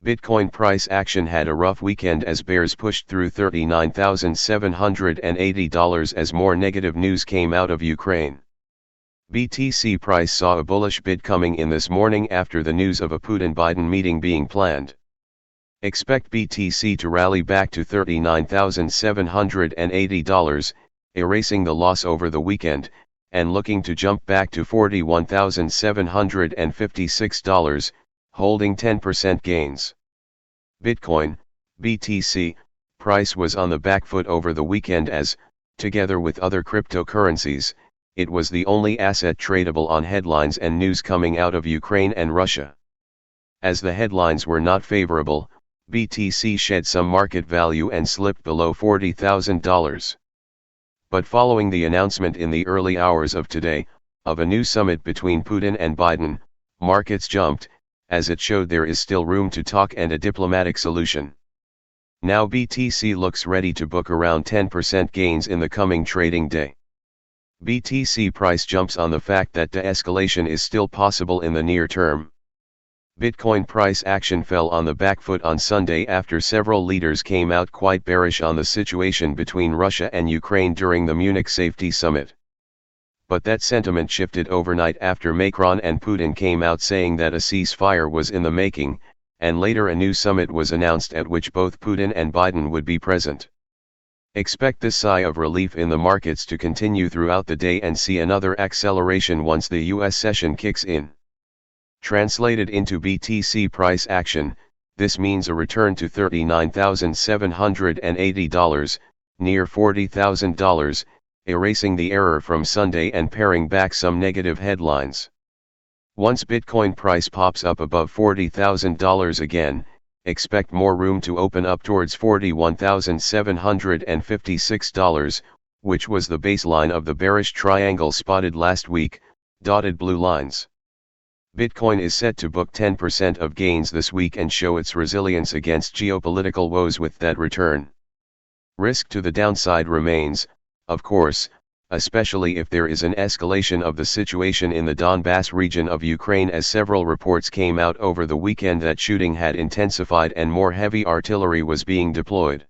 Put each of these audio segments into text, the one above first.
Bitcoin price action had a rough weekend as bears pushed through $39,780 as more negative news came out of Ukraine. BTC price saw a bullish bid coming in this morning after the news of a Putin-Biden meeting being planned. Expect BTC to rally back to $39,780, erasing the loss over the weekend, and looking to jump back to $41,756, holding 10% gains. Bitcoin, BTC, price was on the back foot over the weekend as, together with other cryptocurrencies, it was the only asset tradable on headlines and news coming out of Ukraine and Russia. As the headlines were not favorable, BTC shed some market value and slipped below $40,000. But following the announcement in the early hours of today, of a new summit between Putin and Biden, markets jumped, as it showed there is still room to talk and a diplomatic solution. Now BTC looks ready to book around 10% gains in the coming trading day. BTC price jumps on the fact that de-escalation is still possible in the near term. Bitcoin price action fell on the back foot on Sunday after several leaders came out quite bearish on the situation between Russia and Ukraine during the Munich Safety Summit. But that sentiment shifted overnight after Macron and Putin came out saying that a ceasefire was in the making, and later a new summit was announced at which both Putin and Biden would be present. Expect this sigh of relief in the markets to continue throughout the day and see another acceleration once the US session kicks in. Translated into BTC price action, this means a return to $39,780, near $40,000, erasing the error from Sunday and paring back some negative headlines. Once Bitcoin price pops up above $40,000 again, expect more room to open up towards $41,756, which was the baseline of the bearish triangle spotted last week, dotted blue lines. Bitcoin is set to book 10% of gains this week and show its resilience against geopolitical woes with that return. Risk to the downside remains, of course, especially if there is an escalation of the situation in the Donbass region of Ukraine, as several reports came out over the weekend that shooting had intensified and more heavy artillery was being deployed.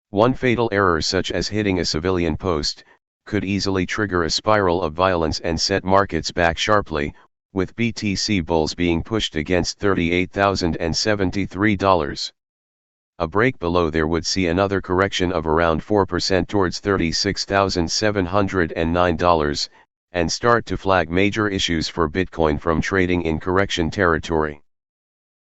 One fatal error, such as hitting a civilian post, could easily trigger a spiral of violence and set markets back sharply, with BTC bulls being pushed against $38,073. A break below there would see another correction of around 4% towards $36,709, and start to flag major issues for Bitcoin from trading in correction territory.